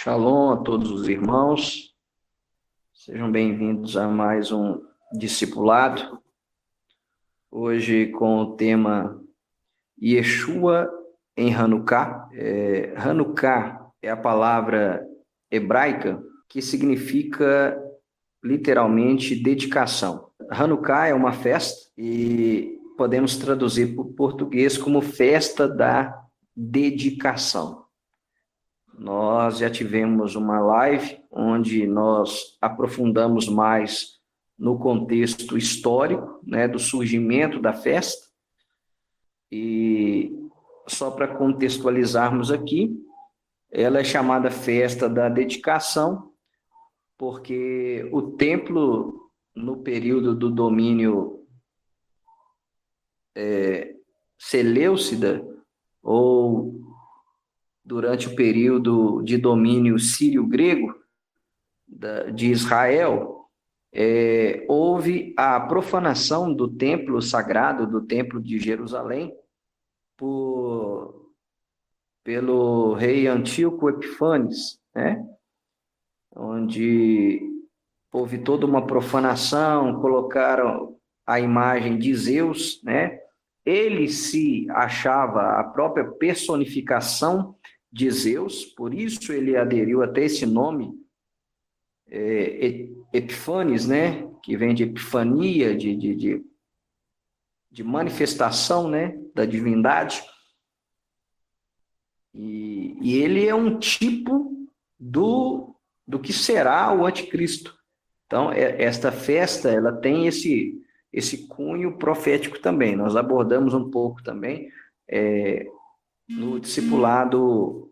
Shalom a todos os irmãos, sejam bem-vindos a mais um discipulado. Hoje com o tema Yeshua em Hanukkah. Hanukkah é a palavra hebraica que significa literalmente dedicação. Hanukkah é uma festa e podemos traduzir para o português como festa da dedicação. Nós já tivemos uma live onde nós aprofundamos mais no contexto histórico, né, do surgimento da festa. E só para contextualizarmos aqui, ela é chamada Festa da Dedicação, porque o templo, no período do domínio seleucida, ou durante o período de domínio sírio-grego de Israel, houve a profanação do templo sagrado, do templo de Jerusalém, pelo rei Antíoco Epifanes, né? Onde houve toda uma profanação, colocaram a imagem de Zeus, né? Ele se achava a própria personificação de Zeus, por isso ele aderiu até esse nome, Epifanes, né? Que vem de epifania, de manifestação, né? Da divindade. E ele é um tipo do que será o anticristo. Então, esta festa, ela tem esse cunho profético também. Nós abordamos um pouco também no discipulado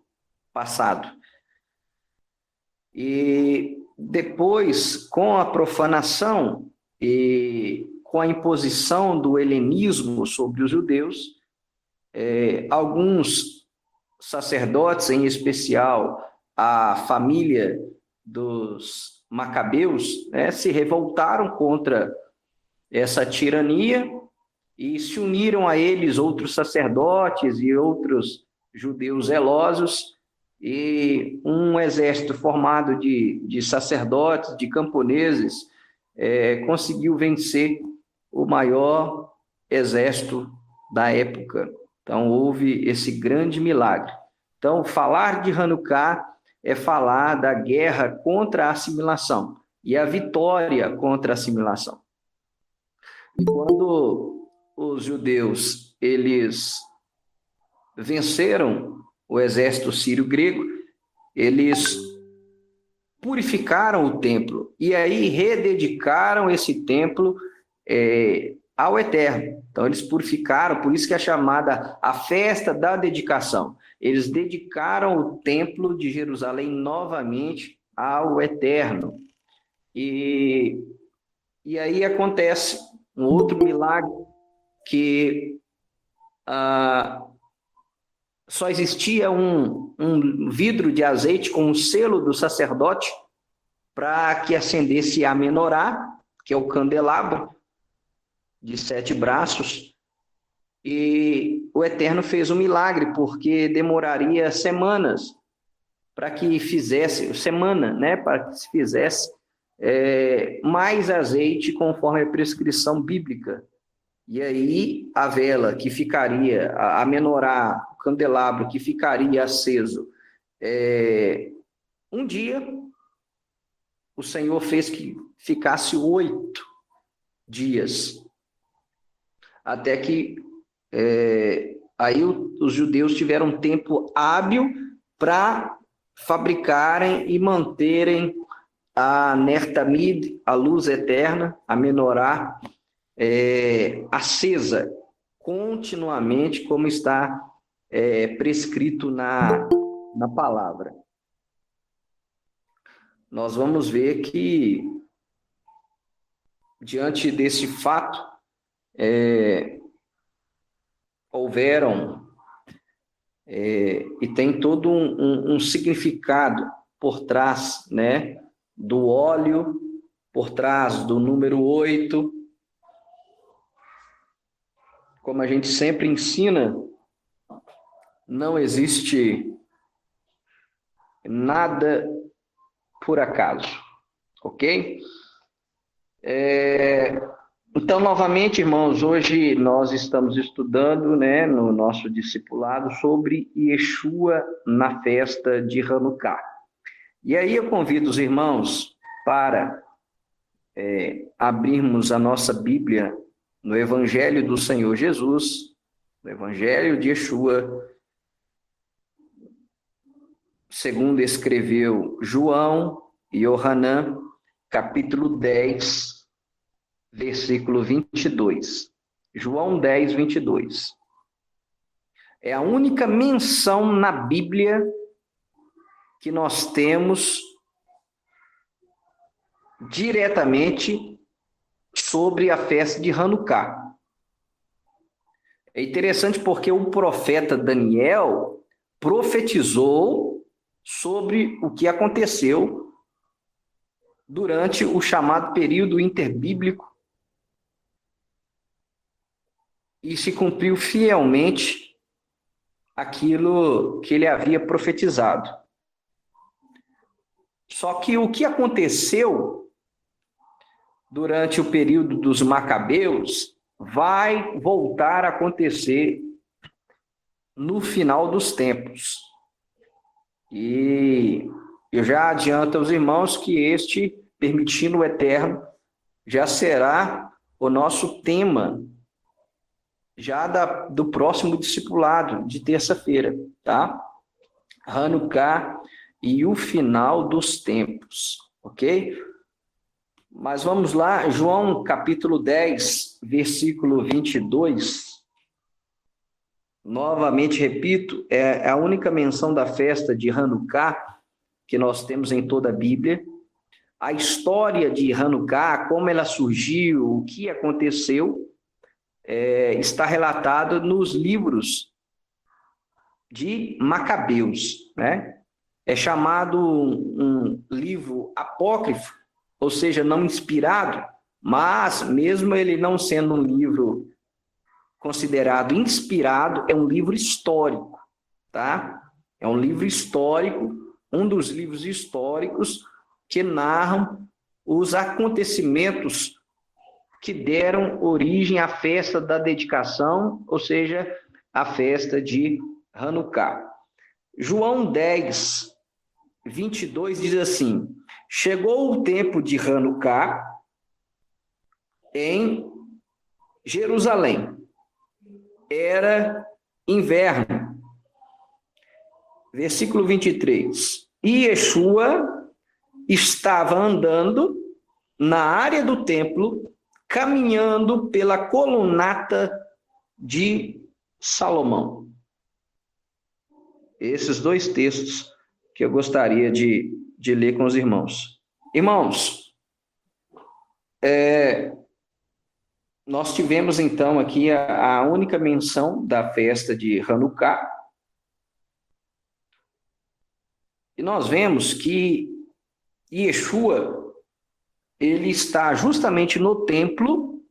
passado. E depois, com a profanação e com a imposição do helenismo sobre os judeus, alguns sacerdotes, em especial a família dos Macabeus, né, se revoltaram contra essa tirania e se uniram a eles outros sacerdotes e outros judeus zelosos, e um exército formado de sacerdotes, de camponeses, conseguiu vencer o maior exército da época. Então, houve esse grande milagre. Então, falar de Hanukkah é falar da guerra contra a assimilação e a vitória contra a assimilação. E quando os judeus eles venceram o exército sírio-grego, eles purificaram o templo e aí rededicaram esse templo ao Eterno. Então, eles purificaram, por isso que é chamada a festa da dedicação. Eles dedicaram o templo de Jerusalém novamente ao Eterno. E aí acontece um outro milagre, que só existia um vidro de azeite com o selo do sacerdote para que acendesse a menorá, que é o candelabro de 7 braços, e o Eterno fez um milagre, porque demoraria semanas para que fizesse, para que se fizesse mais azeite conforme a prescrição bíblica. E aí a vela que ficaria, a menorá, o candelabro que ficaria aceso, um dia o Senhor fez que ficasse 8 dias, até que aí os judeus tiveram tempo hábil para fabricarem e manterem a Ner Tamid, a luz eterna, a menorá, acesa continuamente, como está prescrito na palavra. Nós vamos ver que, diante desse fato, houveram e tem todo um significado por trás, né, do óleo, por trás do número 8. Como a gente sempre ensina, não existe nada por acaso, ok? Então, novamente, irmãos, hoje nós estamos estudando, né, no nosso discipulado sobre Yeshua na festa de Hanukkah. E aí eu convido os irmãos para abrirmos a nossa Bíblia no Evangelho do Senhor Jesus, no Evangelho de Yeshua, segundo escreveu João e Yohanan, capítulo 10, versículo 22. João 10, 22. É a única menção na Bíblia que nós temos diretamente sobre a festa de Hanukkah. É interessante porque o profeta Daniel profetizou sobre o que aconteceu durante o chamado período interbíblico e se cumpriu fielmente aquilo que ele havia profetizado. Só que o que aconteceu durante o período dos Macabeus vai voltar a acontecer no final dos tempos. E eu já adianto aos irmãos que este, permitindo o Eterno, já será o nosso tema já do próximo discipulado, de terça-feira, tá? Hanukkah e o final dos tempos, ok? Mas vamos lá, João capítulo 10, versículo 22. Novamente repito, é a única menção da festa de Hanukkah que nós temos em toda a Bíblia. A história de Hanukkah, como ela surgiu, o que aconteceu, está relatado nos livros de Macabeus, né? É chamado um livro apócrifo, ou seja, não inspirado, mas mesmo ele não sendo um livro considerado inspirado, é um livro histórico, tá? É um livro histórico, um dos livros históricos que narram os acontecimentos que deram origem à festa da dedicação, ou seja, a festa de Hanukkah. João 10, 22 diz assim: chegou o tempo de Hanukkah em Jerusalém. Era inverno. Versículo 23. E Yeshua estava andando na área do templo, caminhando pela colunata de Salomão. Esses dois textos que eu gostaria de ler com os irmãos. Irmãos, nós tivemos então aqui a única menção da festa de Hanukkah. E nós vemos que Yeshua, ele está justamente no templo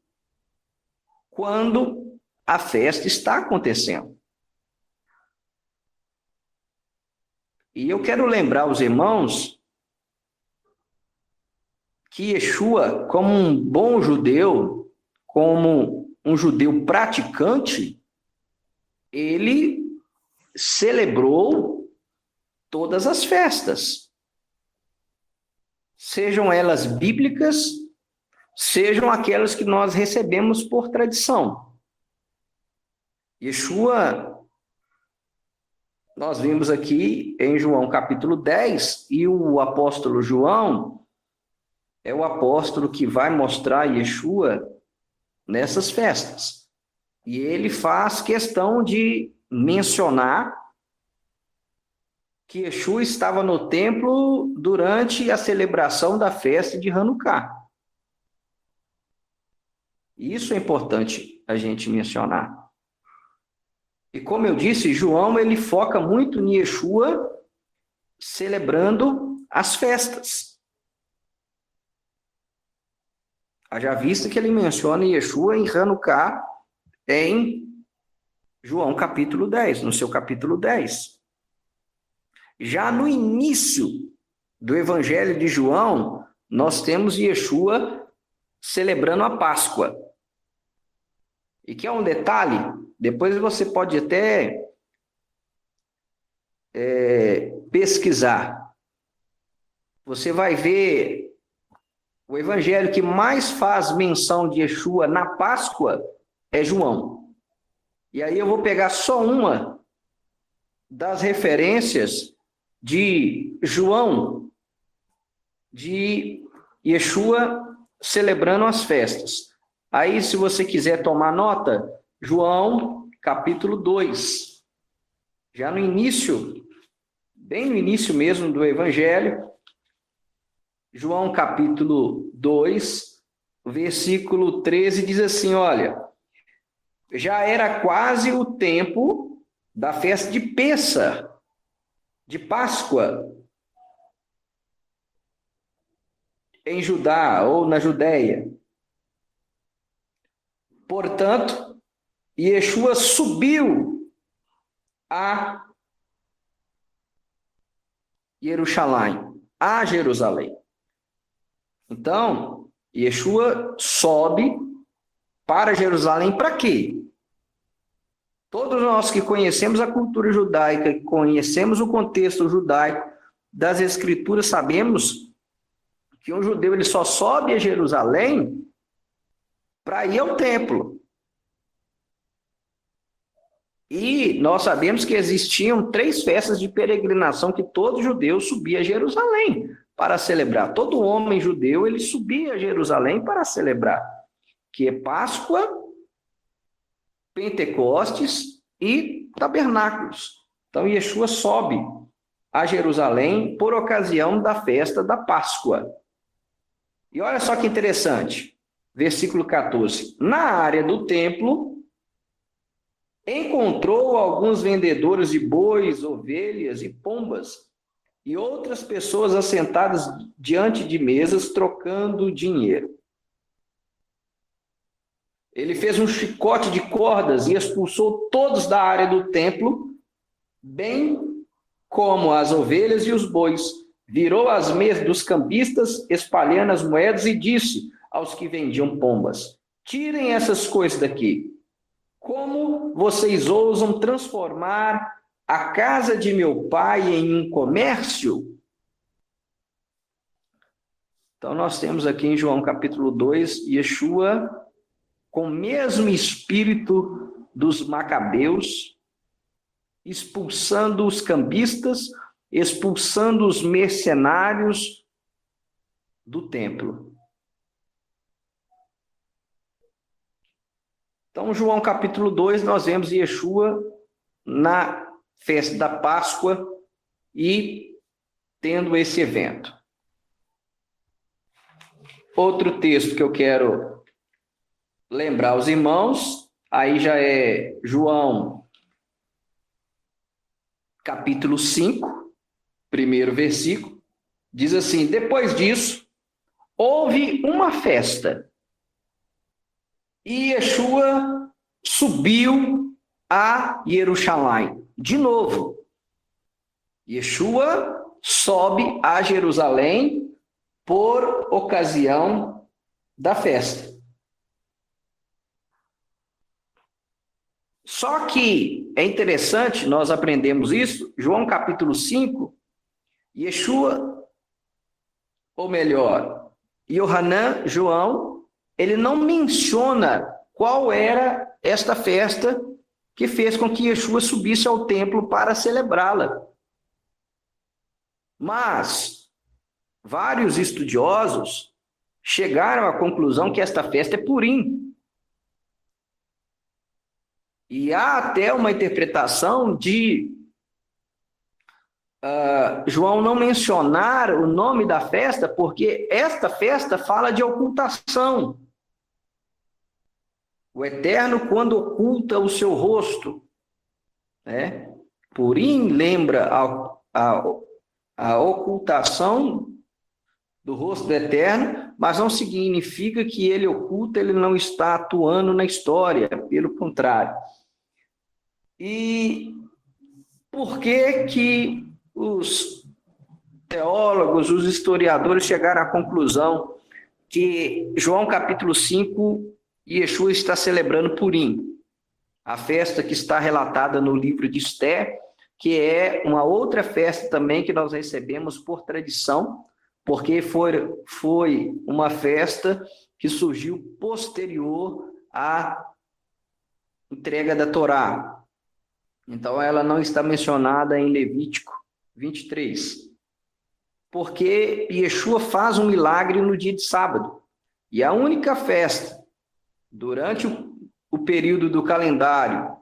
quando a festa está acontecendo. E eu quero lembrar os irmãos que Yeshua, como um bom judeu, como um judeu praticante, ele celebrou todas as festas, sejam elas bíblicas, sejam aquelas que nós recebemos por tradição. Yeshua, nós vimos aqui em João capítulo 10, e o apóstolo João é o apóstolo que vai mostrar Yeshua nessas festas. E ele faz questão de mencionar que Yeshua estava no templo durante a celebração da festa de Hanukkah. Isso é importante a gente mencionar. E como eu disse, João ele foca muito em Yeshua celebrando as festas. Haja vista que ele menciona Yeshua em Hanukkah em João capítulo 10, no seu capítulo 10. Já no início do Evangelho de João, nós temos Yeshua celebrando a Páscoa. E que é um detalhe, depois você pode até pesquisar. Você vai ver o evangelho que mais faz menção de Yeshua na Páscoa é João. E aí eu vou pegar só uma das referências de João, de Yeshua celebrando as festas. Aí, se você quiser tomar nota, João, capítulo 2. Já no início, bem no início mesmo do Evangelho, João, capítulo 2, versículo 13, diz assim, olha, já era quase o tempo da festa de Pêssar, de Páscoa, em Judá ou na Judéia. Portanto, Yeshua subiu a Jerusalém. Então, Yeshua sobe para Jerusalém para quê? Todos nós que conhecemos a cultura judaica, que conhecemos o contexto judaico das Escrituras, sabemos que um judeu ele só sobe a Jerusalém para ir ao templo. E nós sabemos que existiam 3 festas de peregrinação que todo judeu subia a Jerusalém para celebrar. Todo homem judeu ele subia a Jerusalém para celebrar, que é Páscoa, Pentecostes e Tabernáculos. Então Yeshua sobe a Jerusalém por ocasião da festa da Páscoa. E olha só que interessante. Versículo 14. Na área do templo, encontrou alguns vendedores de bois, ovelhas e pombas, e outras pessoas assentadas diante de mesas, trocando dinheiro. Ele fez um chicote de cordas e expulsou todos da área do templo, bem como as ovelhas e os bois. Virou as mesas dos cambistas, espalhando as moedas, e disse aos que vendiam pombas: tirem essas coisas daqui. Como vocês ousam transformar a casa de meu pai em um comércio? Então, nós temos aqui em João capítulo 2, Yeshua, com o mesmo espírito dos macabeus, expulsando os cambistas, expulsando os mercenários do templo. Então, João capítulo 2, nós vemos Yeshua na festa da Páscoa e tendo esse evento. Outro texto que eu quero lembrar aos irmãos, aí já é João capítulo 5, primeiro versículo, diz assim: depois disso, houve uma festa, e Yeshua subiu a Jerusalém. De novo, Yeshua sobe a Jerusalém por ocasião da festa. Só que é interessante, nós aprendemos isso, João capítulo 5, Yeshua, ou melhor, Yohanan, João, ele não menciona qual era esta festa que fez com que Yeshua subisse ao templo para celebrá-la. Mas vários estudiosos chegaram à conclusão que esta festa é Purim. E há até uma interpretação de João não mencionar o nome da festa, porque esta festa fala de ocultação. O Eterno, quando oculta o seu rosto, né? Purim lembra a ocultação do rosto do Eterno, mas não significa que ele oculta, ele não está atuando na história, pelo contrário. E por que os teólogos, os historiadores chegaram à conclusão que João capítulo 5, Yeshua está celebrando Purim, a festa que está relatada no livro de Esté, que é uma outra festa também que nós recebemos por tradição, porque foi uma festa que surgiu posterior à entrega da Torá. Então, ela não está mencionada em Levítico 23. Porque Yeshua faz um milagre no dia de sábado. E a única festa, durante o período do calendário,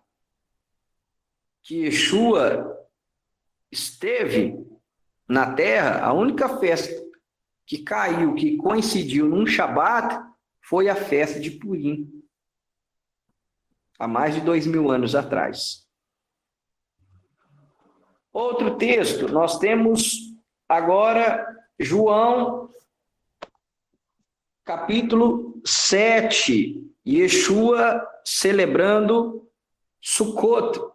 que Yeshua esteve na terra, a única festa que caiu, que coincidiu num Shabat, foi a festa de Purim, há mais de 2000 anos atrás. Outro texto, nós temos agora João, capítulo 7, Yeshua celebrando Sukkot.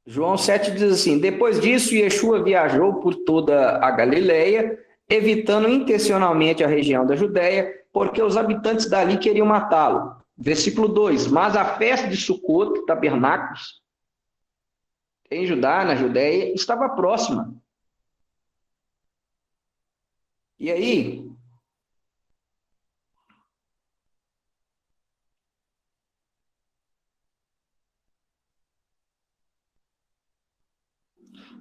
João 7 diz assim: depois disso, Yeshua viajou por toda a Galileia, evitando intencionalmente a região da Judéia, porque os habitantes dali queriam matá-lo. Versículo 2: mas a festa de Sukkot, tabernáculos, em Judá, na Judéia, estava próxima. E aí,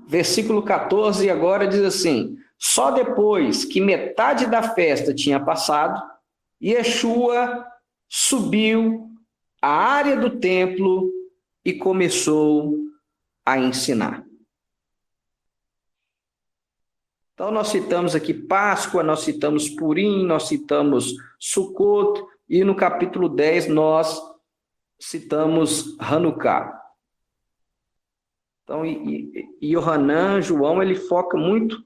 versículo 14 agora diz assim: só depois que metade da festa tinha passado, Yeshua subiu à área do templo e começou a ensinar. Então, nós citamos aqui Páscoa, nós citamos Purim, nós citamos Sukkot, e no capítulo 10 nós citamos Hanukkah. Então, Yohanan, João, ele foca muito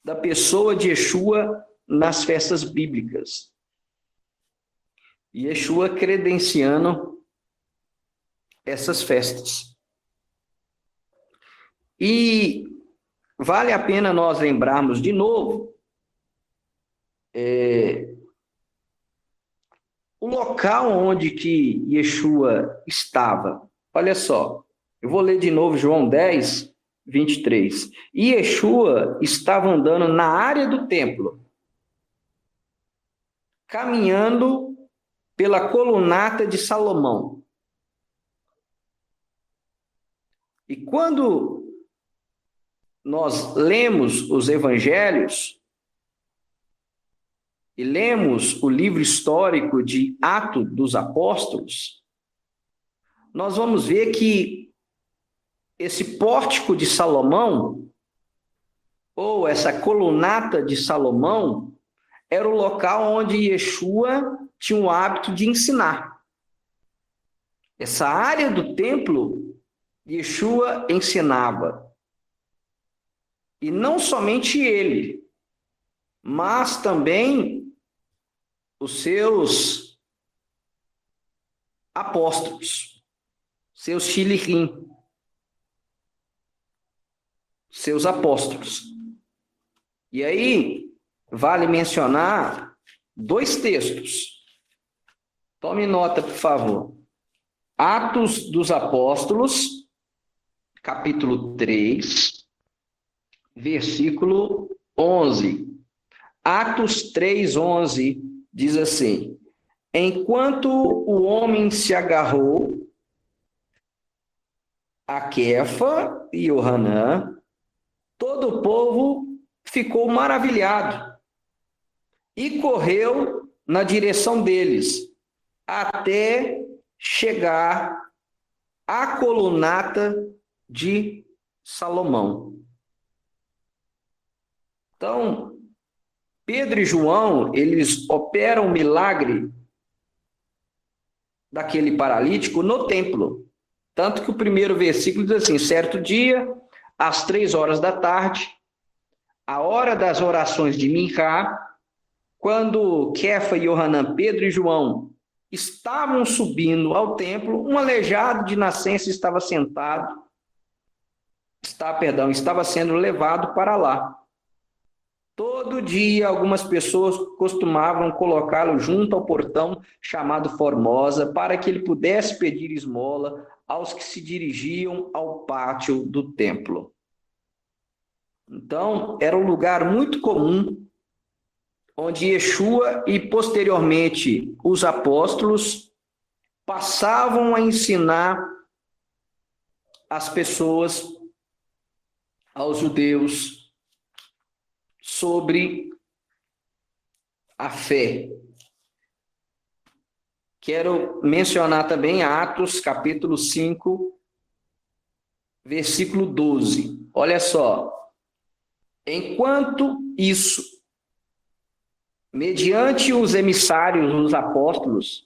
da pessoa de Yeshua nas festas bíblicas. Yeshua credenciando essas festas. E vale a pena nós lembrarmos de novo o local onde que Yeshua estava. Olha só, eu vou ler de novo João 10, 23. E Yeshua estava andando na área do templo, caminhando pela colunata de Salomão. E quando nós lemos os evangelhos e lemos o livro histórico de Atos dos Apóstolos, nós vamos ver que esse pórtico de Salomão, ou essa colunata de Salomão, era o local onde Yeshua tinha o hábito de ensinar. Essa área do templo, Yeshua ensinava. E não somente ele, mas também os seus apóstolos, seus shilichim, seus apóstolos. E aí, vale mencionar 2 textos. Tome nota, por favor. Atos dos Apóstolos, capítulo 3, versículo 11. Atos 3:11 diz assim: enquanto o homem se agarrou a Quefa e Yohanan, todo o povo ficou maravilhado e correu na direção deles, até chegar à colunata de Salomão. Então, Pedro e João, eles operam o milagre daquele paralítico no templo. Tanto que o primeiro versículo diz assim: certo dia, às 3 horas da tarde, a hora das orações de Minchá, quando Quefa e Yohanan, Pedro e João, estavam subindo ao templo, um aleijado de nascença estava estava sendo levado para lá. Todo dia, algumas pessoas costumavam colocá-lo junto ao portão chamado Formosa, para que ele pudesse pedir esmola aos que se dirigiam ao pátio do templo. Então, era um lugar muito comum, onde Yeshua e, posteriormente, os apóstolos passavam a ensinar as pessoas, aos judeus, sobre a fé. Quero mencionar também Atos, capítulo 5, versículo 12. Olha só. Enquanto isso, mediante os emissários, os apóstolos,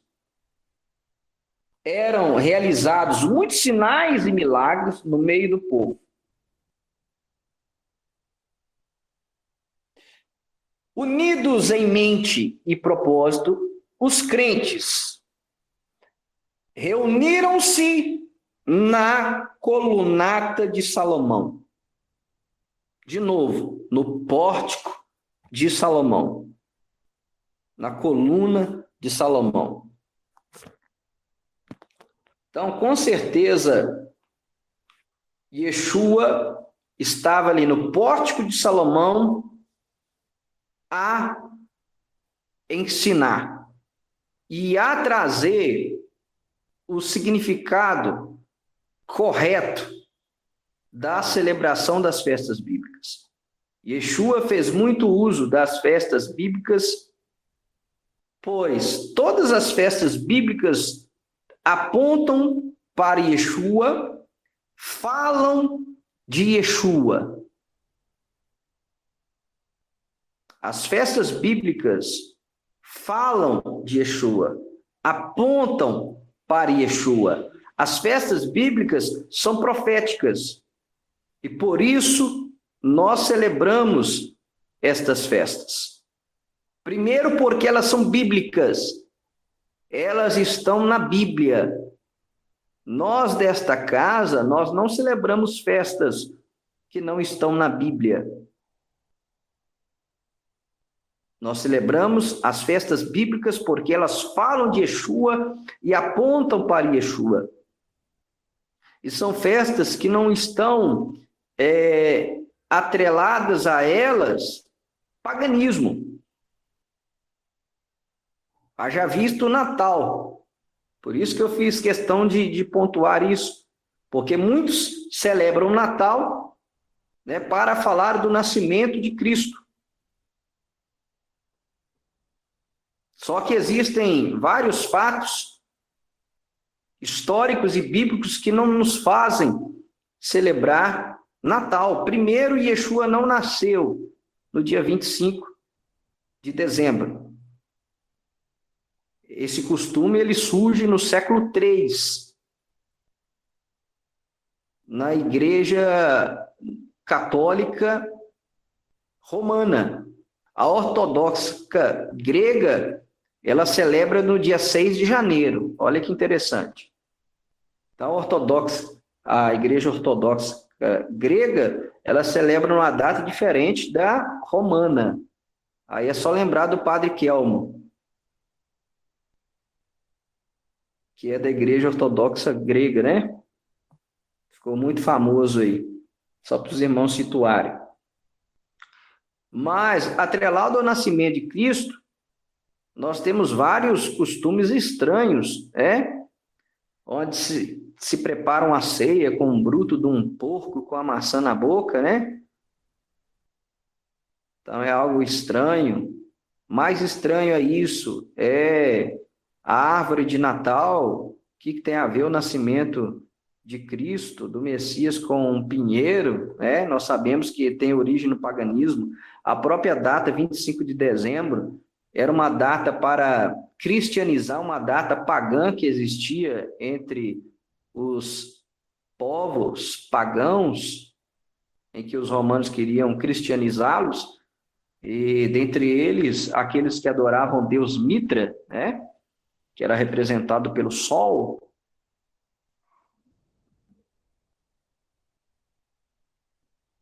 eram realizados muitos sinais e milagres no meio do povo. Unidos em mente e propósito, os crentes reuniram-se na colunata de Salomão. De novo, no pórtico de Salomão. Na coluna de Salomão. Então, com certeza, Yeshua estava ali no pórtico de Salomão a ensinar e a trazer o significado correto da celebração das festas bíblicas. Yeshua fez muito uso das festas bíblicas, pois todas as festas bíblicas apontam para Yeshua, falam de Yeshua. As festas bíblicas falam de Yeshua, apontam para Yeshua. As festas bíblicas são proféticas e por isso nós celebramos estas festas. Primeiro porque elas são bíblicas, elas estão na Bíblia. Nós desta casa, nós não celebramos festas que não estão na Bíblia. Nós celebramos as festas bíblicas porque elas falam de Yeshua e apontam para Yeshua. E são festas que não estão atreladas a elas paganismo. Haja visto o Natal. Por isso que eu fiz questão de pontuar isso. Porque muitos celebram o Natal, né, para falar do nascimento de Cristo. Só que existem vários fatos históricos e bíblicos que não nos fazem celebrar Natal. Primeiro, Yeshua não nasceu no dia 25 de dezembro. Esse costume ele surge no século III, na Igreja Católica Romana. A ortodoxa grega, ela celebra no dia 6 de janeiro. Olha que interessante. Então, a Igreja Ortodoxa grega, ela celebra uma data diferente da romana. Aí é só lembrar do Padre Kelmo, que é da Igreja Ortodoxa grega, né? Ficou muito famoso aí. Só para os irmãos situarem. Mas, atrelado ao nascimento de Cristo, nós temos vários costumes estranhos, onde se prepara uma ceia com um bruto de um porco com a maçã na boca, né? Então é algo estranho. Mais estranho é isso, é a árvore de Natal. O que tem a ver o nascimento de Cristo, do Messias, com um pinheiro, né? Nós sabemos que tem origem no paganismo. A própria data, 25 de dezembro, era uma data para cristianizar, uma data pagã que existia entre os povos pagãos, em que os romanos queriam cristianizá-los. E dentre eles, aqueles que adoravam Deus Mitra, né? Que era representado pelo Sol.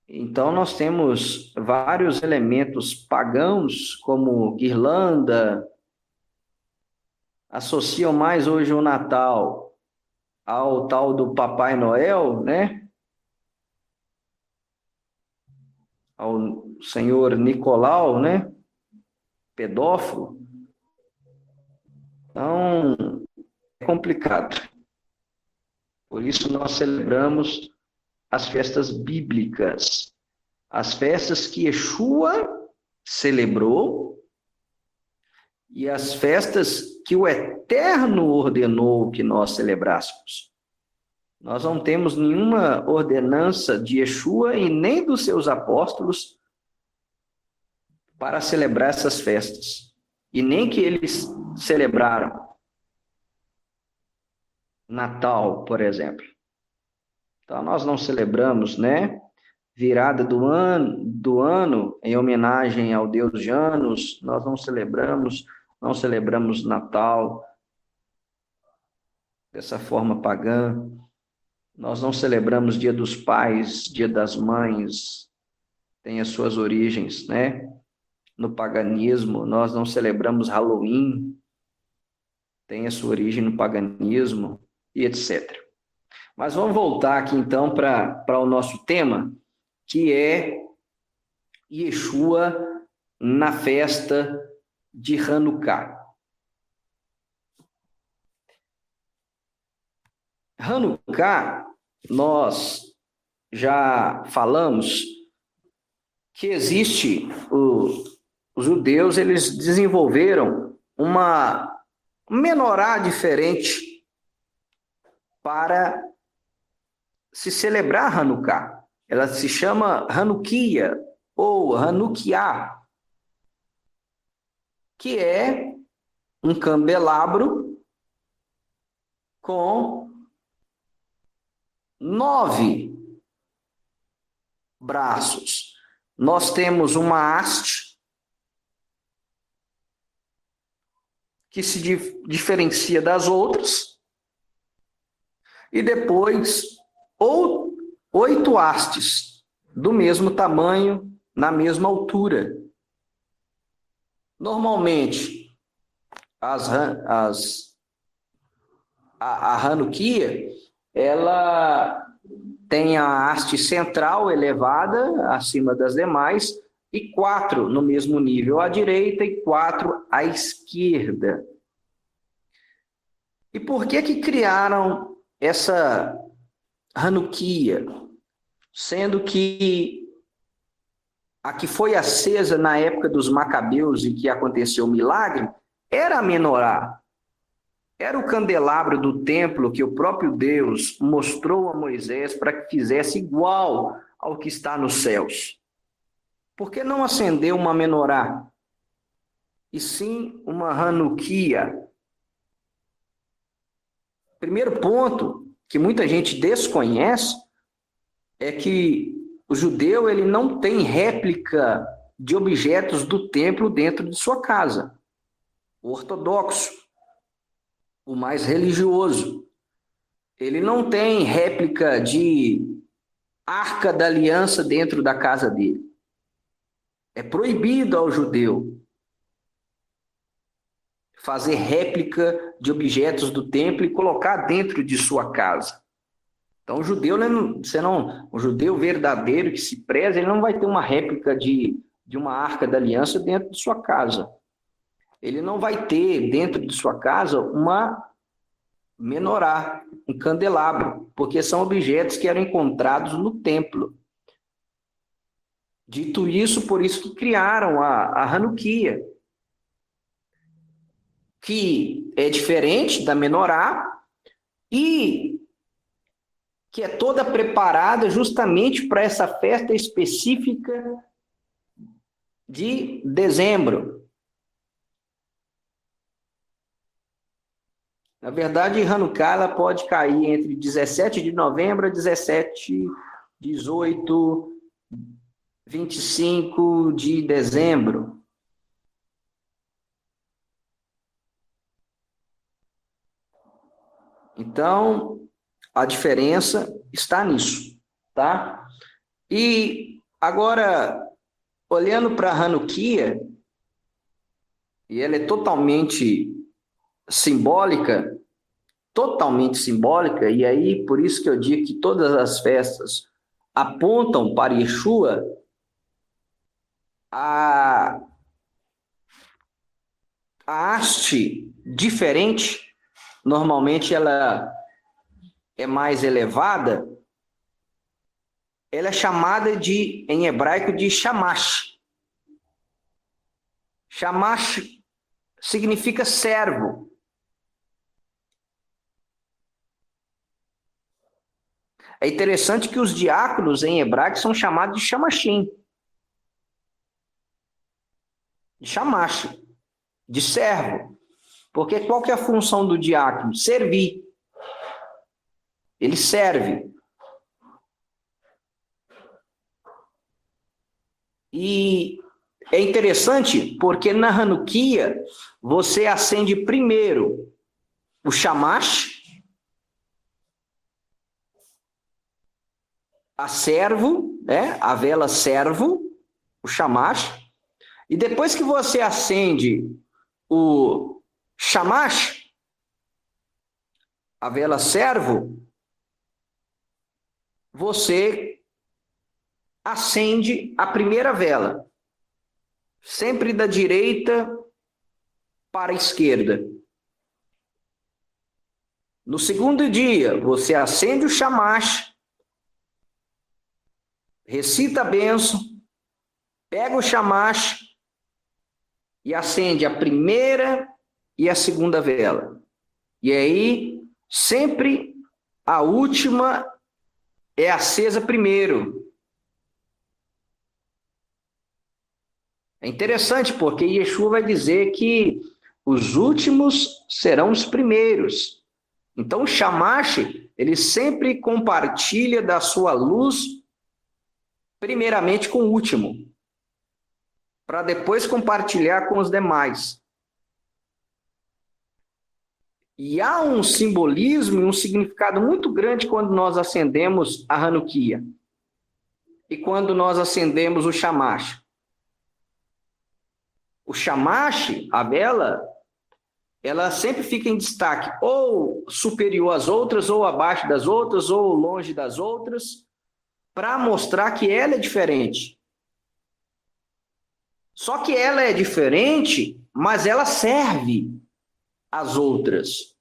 Então, nós temos vários elementos pagãos, como guirlanda, associam mais hoje o Natal ao tal do Papai Noel, né? Ao senhor Nicolau, né? Pedófilo. Então, é complicado. Por isso, nós celebramos as festas bíblicas, as festas que Yeshua celebrou e as festas que o Eterno ordenou que nós celebrássemos. Nós não temos nenhuma ordenança de Yeshua e nem dos seus apóstolos para celebrar essas festas. E nem que eles celebraram. Natal, por exemplo. Então, nós não celebramos, né? Virada do ano em homenagem ao Deus Janus, nós não celebramos Natal dessa forma pagã. Nós não celebramos Dia dos Pais, Dia das Mães, tem as suas origens, né? No paganismo. Nós não celebramos Halloween, tem a sua origem no paganismo, e etc. Mas vamos voltar aqui então para o nosso tema, que é Yeshua na festa de Hanukkah. Hanukkah, nós já falamos que existe, os judeus, eles desenvolveram uma menorá diferente para se celebrar Hanukkah. Ela se chama Hanukkah ou Hanukkah, que é um candelabro com 9 braços. Nós temos uma haste que se diferencia das outras e depois 8 hastes do mesmo tamanho, na mesma altura. Normalmente, a Hanukkah, ela tem a haste central elevada acima das demais e 4 no mesmo nível à direita e 4 à esquerda. E por que criaram essa Hanukkah, sendo que a que foi acesa na época dos Macabeus e que aconteceu o milagre era a menorá, era o candelabro do templo que o próprio Deus mostrou a Moisés para que fizesse igual ao que está nos céus. Por que não acendeu uma menorá? E sim uma Hanukkah? Primeiro ponto que muita gente desconhece é que o judeu ele não tem réplica de objetos do templo dentro de sua casa. O ortodoxo, o mais religioso, ele não tem réplica de Arca da Aliança dentro da casa dele. É proibido ao judeu fazer réplica de objetos do templo e colocar dentro de sua casa. Então, o judeu, o judeu verdadeiro que se preza, ele não vai ter uma réplica de uma Arca da Aliança dentro de sua casa. Ele não vai ter dentro de sua casa uma menorá, um candelabro, porque são objetos que eram encontrados no templo. Dito isso, por isso que criaram a Hanukkah, que é diferente da menorá e que é toda preparada justamente para essa festa específica de dezembro. Na verdade, Hanukkah ela pode cair entre 17 de novembro a 17, 18, 25 de dezembro. Então, a diferença está nisso, tá? E agora, olhando para a Hanukkah, e ela é totalmente simbólica, e aí por isso que eu digo que todas as festas apontam para Yeshua. A haste diferente, normalmente ela é mais elevada, ela é chamada em hebraico de shamash. Shamash significa servo. É interessante que os diáconos em hebraico são chamados de shamashim, de shamash, de servo. Porque qual que é a função do diácono? Servir. Ele serve. E é interessante porque na Hanukkah você acende primeiro o shamash, a servo, né? A vela servo, o shamash, e depois que você acende o shamash, a vela servo, você acende a primeira vela, sempre da direita para a esquerda. No segundo dia, você acende o shamash, recita a bênção, pega o shamash e acende a primeira e a segunda vela. E aí, sempre a última é acesa primeiro. É interessante porque Yeshua vai dizer que os últimos serão os primeiros. Então, o shamash, ele sempre compartilha da sua luz primeiramente com o último, para depois compartilhar com os demais. E há um simbolismo e um significado muito grande quando nós acendemos a Hanukkah e quando nós acendemos o shamash. O shamash, a vela, ela sempre fica em destaque, ou superior às outras, ou abaixo das outras, ou longe das outras, para mostrar que ela é diferente. Só que ela é diferente, mas ela serve às outras.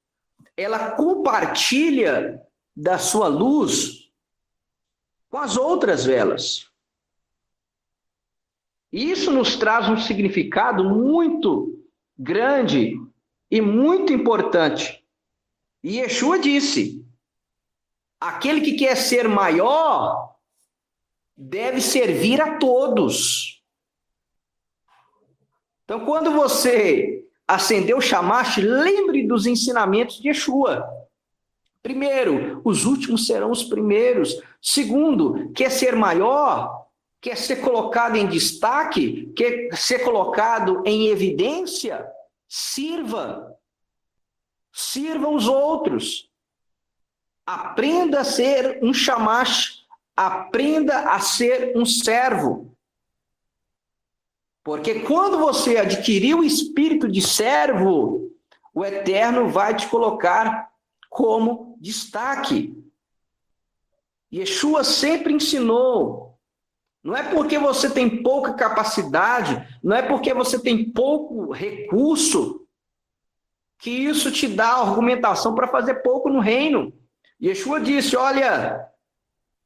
Ela compartilha da sua luz com as outras velas. Isso nos traz um significado muito grande e muito importante. E Yeshua disse: aquele que quer ser maior deve servir a todos. Então, quando você acender o shamash, lembre dos ensinamentos de Yeshua. Primeiro, os últimos serão os primeiros. Segundo, quer ser maior, quer ser colocado em destaque, quer ser colocado em evidência, sirva os outros. Aprenda a ser um shamash, aprenda a ser um servo. Porque quando você adquirir o espírito de servo, o Eterno vai te colocar como destaque. Yeshua sempre ensinou. Não é porque você tem pouca capacidade, não é porque você tem pouco recurso, que isso te dá argumentação para fazer pouco no reino. Yeshua disse: olha,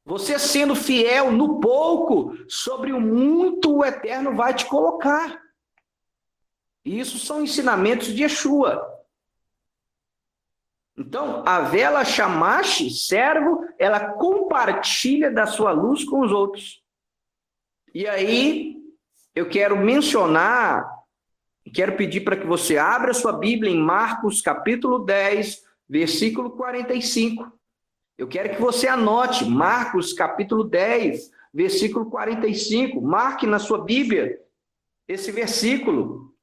você sendo fiel no pouco, sobre o muito o Eterno vai te colocar. E isso são ensinamentos de Yeshua. Então, a vela shamash, servo, ela compartilha da sua luz com os outros. E aí, eu quero mencionar, quero pedir para que você abra sua Bíblia em Marcos capítulo 10, versículo 45. Eu quero que você anote Marcos capítulo 10, versículo 45. Marque na sua Bíblia esse versículo.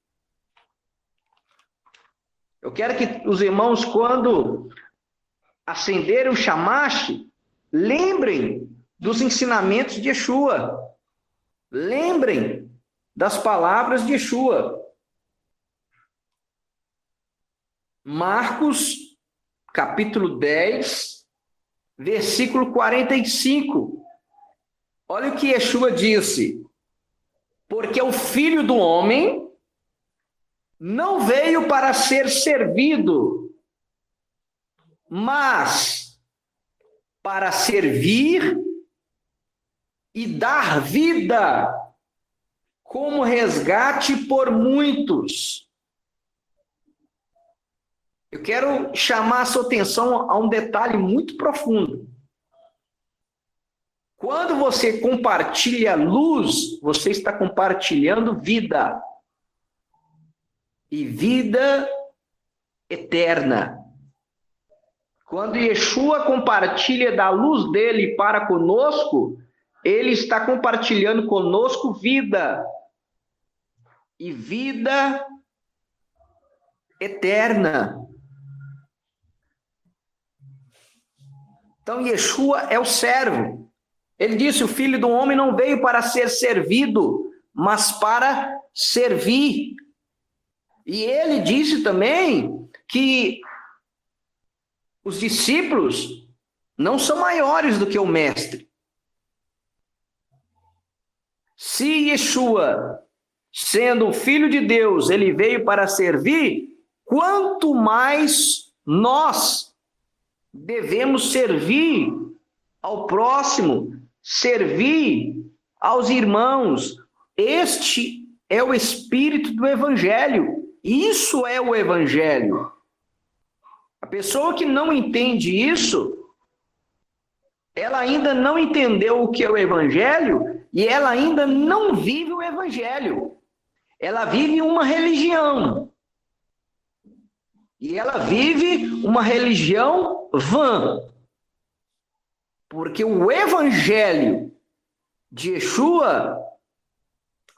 Eu quero que os irmãos, quando acenderem o chamaste, lembrem dos ensinamentos de Yeshua. Lembrem das palavras de Yeshua. Marcos, capítulo 10, versículo 45. Olha o que Yeshua disse. Porque o Filho do Homem não veio para ser servido, mas para servir e dar vida como resgate por muitos. Eu quero chamar a sua atenção a um detalhe muito profundo. Quando você compartilha luz, você está compartilhando vida. E vida eterna. Quando Yeshua compartilha da luz dele para conosco, ele está compartilhando conosco vida. E vida eterna. Então, Yeshua é o servo. Ele disse, o Filho do Homem não veio para ser servido, mas para servir. E ele disse também que os discípulos não são maiores do que o mestre. Se Yeshua, sendo o Filho de Deus, ele veio para servir, quanto mais nós devemos servir ao próximo, servir aos irmãos. Este é o espírito do Evangelho. Isso é o Evangelho. A pessoa que não entende isso, ela ainda não entendeu o que é o Evangelho e ela ainda não vive o Evangelho. Ela vive uma religião. E ela vive uma religião vã. Porque o Evangelho de Yeshua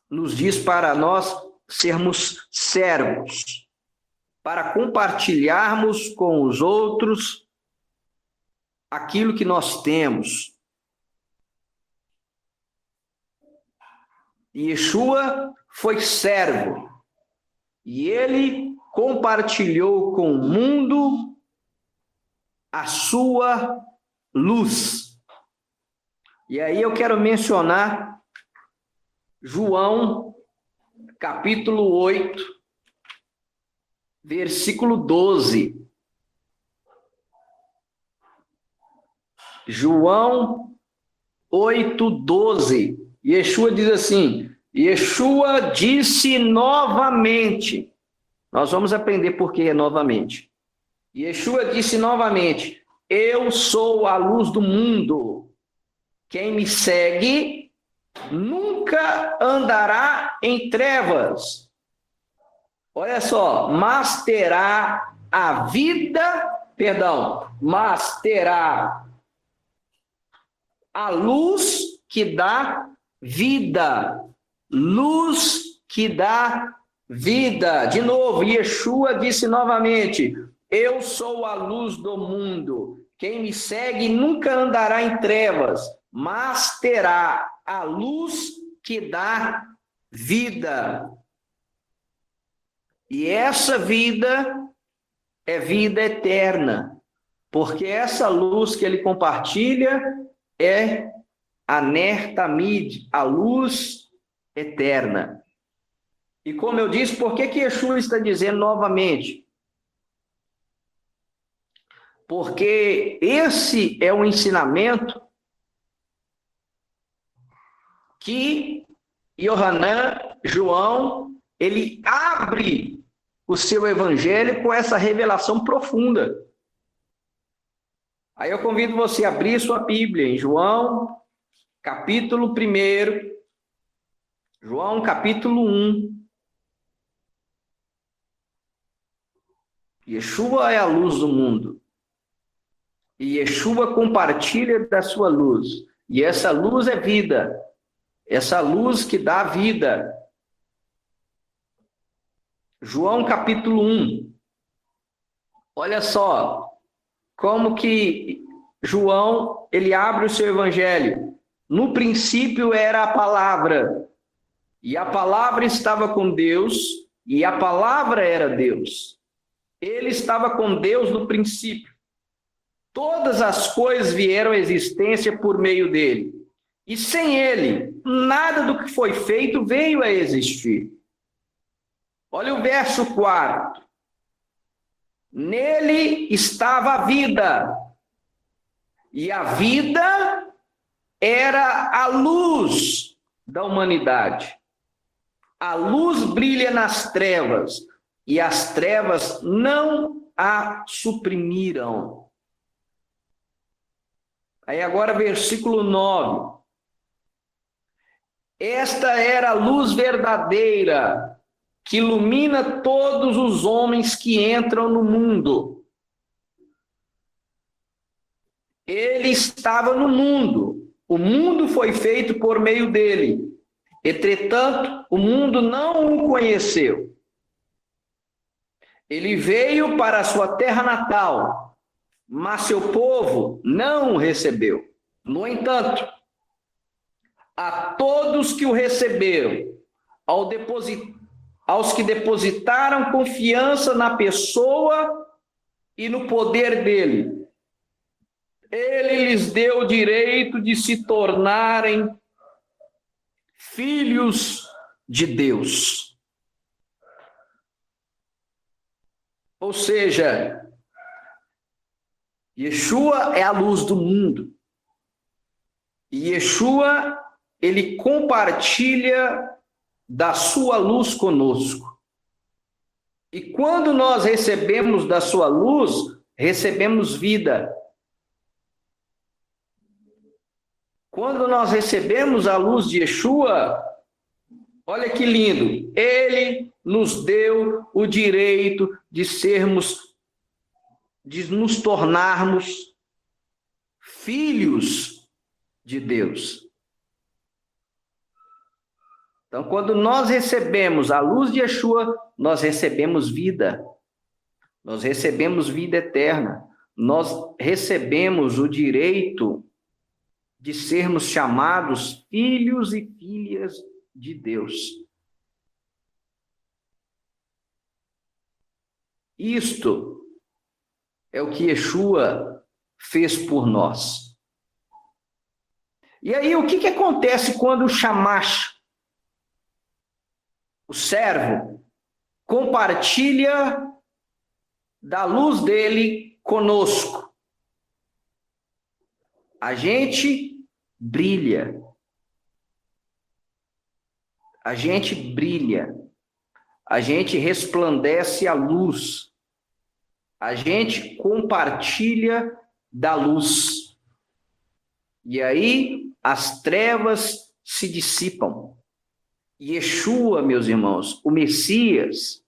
nos diz para nós sermos servos, para compartilharmos com os outros aquilo que nós temos. Yeshua foi servo e ele compartilhou com o mundo a sua luz. E aí eu quero mencionar João, capítulo 8, versículo 12. João 8, 12. Yeshua diz assim, Yeshua disse novamente, nós vamos aprender por que é novamente. Yeshua disse novamente, eu sou a luz do mundo. Quem me segue nunca andará em trevas. Olha só, mas terá a vida, mas terá a luz que dá vida. Luz que dá vida. De novo, Yeshua disse novamente, eu sou a luz do mundo. Quem me segue nunca andará em trevas, mas terá a luz que dá vida. E essa vida é vida eterna, porque essa luz que ele compartilha é a Ner Tamid, a luz eterna. E como eu disse, por que Yeshua está dizendo novamente? Porque esse é um ensinamento que Yohanan, João, ele abre o seu evangelho com essa revelação profunda. Aí eu convido você a abrir sua Bíblia em João, capítulo 1, João, capítulo 1. Yeshua é a luz do mundo. E Yeshua compartilha da sua luz. E essa luz é vida. Essa luz que dá vida. João capítulo 1. Olha só como que João, ele abre o seu evangelho. No princípio era a palavra, e a palavra estava com Deus, e a palavra era Deus. Ele estava com Deus no princípio. Todas as coisas vieram à existência por meio dele. E sem ele, nada do que foi feito veio a existir. Olha o verso 4. Nele estava a vida, e a vida era a luz da humanidade. A luz brilha nas trevas, e as trevas não a suprimiram. Aí agora versículo 9. Esta era a luz verdadeira, que ilumina todos os homens que entram no mundo. Ele estava no mundo, o mundo foi feito por meio dele. Entretanto, o mundo não o conheceu. Ele veio para a sua terra natal, mas seu povo não o recebeu. No entanto, a todos que o receberam, aos que depositaram confiança na pessoa e no poder dele, ele lhes deu o direito de se tornarem filhos de Deus. Ou seja, Yeshua é a luz do mundo. E Yeshua, ele compartilha da sua luz conosco. E quando nós recebemos da sua luz, recebemos vida. Quando nós recebemos a luz de Yeshua, olha que lindo, ele nos deu o direito de nos tornarmos filhos de Deus. Então, quando nós recebemos a luz de Yeshua, nós recebemos vida. Nós recebemos vida eterna. Nós recebemos o direito de sermos chamados filhos e filhas de Deus. Isto é o que Yeshua fez por nós. E aí, o que acontece quando o Shamash, o servo, compartilha da luz dele conosco? A gente brilha. A gente brilha. A gente resplandece a luz. A gente compartilha da luz. E aí as trevas se dissipam. Yeshua, meus irmãos, o Messias,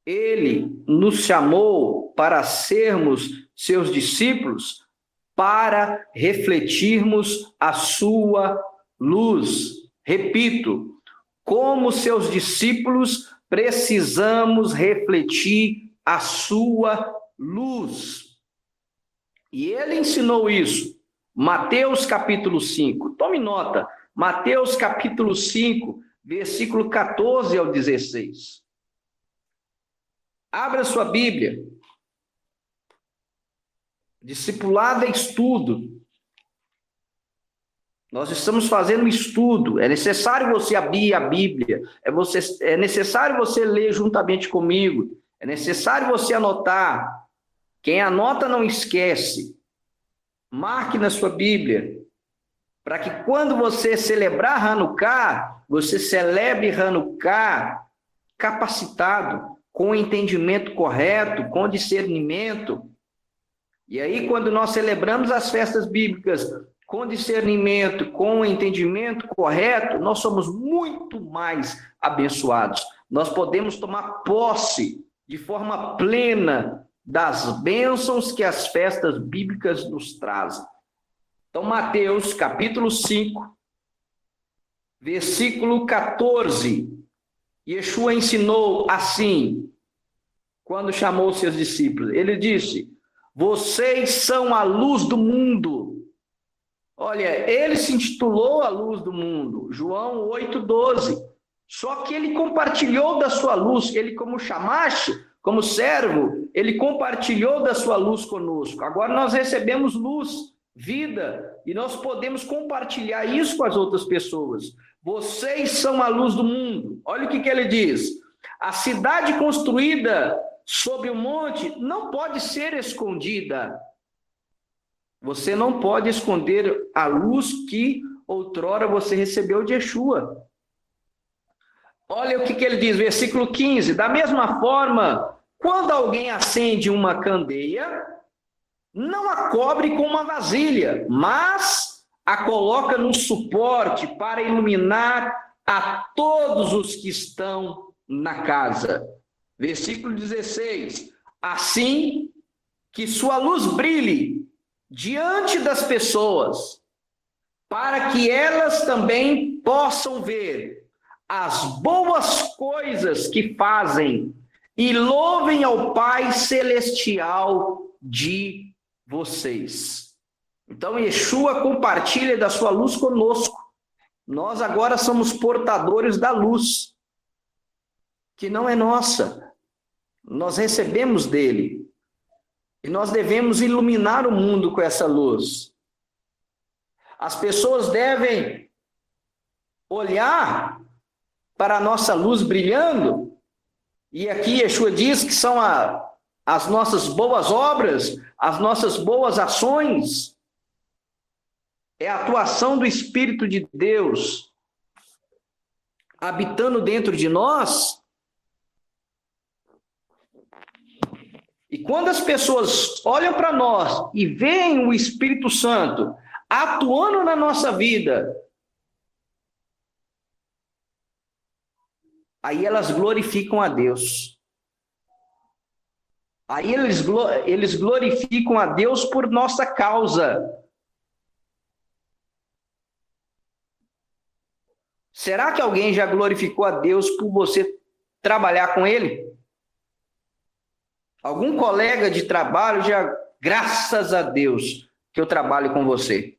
ele nos chamou para sermos seus discípulos, para refletirmos a sua luz. Repito, como seus discípulos, precisamos refletir a sua luz. E ele ensinou isso. Mateus capítulo 5. Tome nota. Mateus capítulo 5, versículo 14 ao 16. Abra sua Bíblia. Discipulado é estudo. Nós estamos fazendo um estudo. É necessário você abrir a Bíblia. É necessário você ler juntamente comigo. É necessário você anotar. Quem anota não esquece. Marque na sua Bíblia. Para que quando você celebrar Hanukkah, você celebre Hanukkah capacitado, com o entendimento correto, com discernimento. E aí, quando nós celebramos as festas bíblicas com discernimento, com o entendimento correto, nós somos muito mais abençoados. Nós podemos tomar posse de forma plena das bênçãos que as festas bíblicas nos trazem. Então, Mateus, capítulo 5, versículo 14. Yeshua ensinou assim, quando chamou seus discípulos. Ele disse: vocês são a luz do mundo. Olha, ele se intitulou a luz do mundo, João 8,12. Só que ele compartilhou da sua luz, ele como chamaste, como servo, ele compartilhou da sua luz conosco. Agora nós recebemos luz, vida, e nós podemos compartilhar isso com as outras pessoas. Vocês são a luz do mundo. Olha o que ele diz. A cidade construída sobre o monte não pode ser escondida. Você não pode esconder a luz que outrora você recebeu de Yeshua. Olha o que ele diz, versículo 15. Da mesma forma, quando alguém acende uma candeia, não a cobre com uma vasilha, mas a coloca no suporte para iluminar a todos os que estão na casa. Versículo 16. Assim que sua luz brilhe diante das pessoas, para que elas também possam ver as boas coisas que fazem e louvem ao Pai Celestial de vocês. Então, Yeshua compartilha da sua luz conosco. Nós agora somos portadores da luz, que não é nossa. Nós recebemos dele. E nós devemos iluminar o mundo com essa luz. As pessoas devem olhar para a nossa luz brilhando. E aqui Yeshua diz que são as nossas boas obras, as nossas boas ações. É a atuação do Espírito de Deus habitando dentro de nós. E quando as pessoas olham para nós e veem o Espírito Santo atuando na nossa vida, aí elas glorificam a Deus. Aí eles glorificam a Deus por nossa causa. Será que alguém já glorificou a Deus por você trabalhar com ele? Algum colega de trabalho já, graças a Deus, que eu trabalho com você.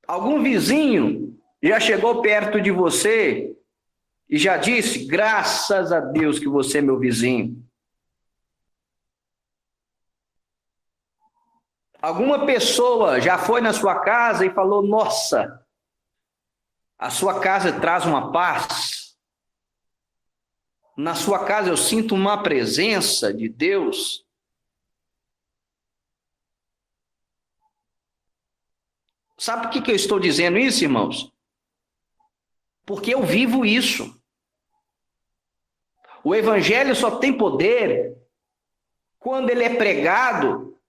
Algum vizinho já chegou perto de você e já disse, graças a Deus que você é meu vizinho. Alguma pessoa já foi na sua casa e falou, nossa, a sua casa traz uma paz. Na sua casa eu sinto uma presença de Deus. Sabe por que eu estou dizendo isso, irmãos? Porque eu vivo isso. O evangelho só tem poder quando ele é pregado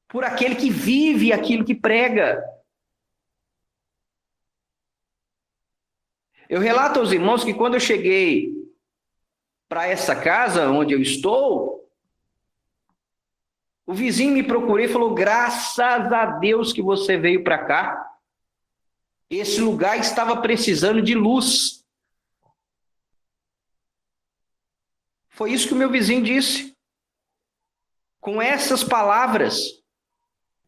por aquele que vive aquilo que prega. Eu relato aos irmãos que quando eu cheguei para essa casa onde eu estou, o vizinho me procurou e falou, graças a Deus que você veio para cá. Esse lugar estava precisando de luz. Foi isso que o meu vizinho disse. Com essas palavras,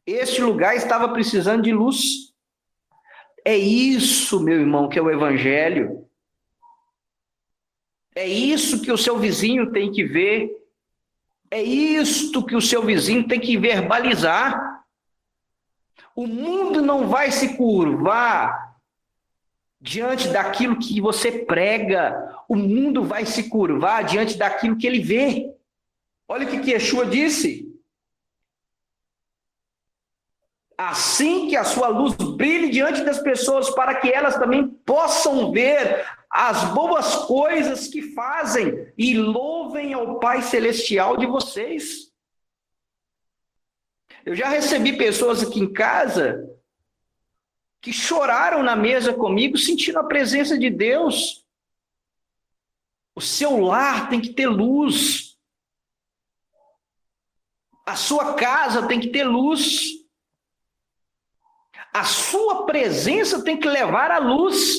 este lugar estava precisando de luz. É isso, meu irmão, que é o evangelho. É isso que o seu vizinho tem que ver. É isto que o seu vizinho tem que verbalizar. O mundo não vai se curvar diante daquilo que você prega. O mundo vai se curvar diante daquilo que ele vê. Olha o que Yeshua disse. Assim que a sua luz brilhe diante das pessoas, para que elas também possam ver as boas coisas que fazem e louvem ao Pai Celestial de vocês. Eu já recebi pessoas aqui em casa que choraram na mesa comigo, sentindo a presença de Deus. O seu lar tem que ter luz. A sua casa tem que ter luz. A sua presença tem que levar a luz.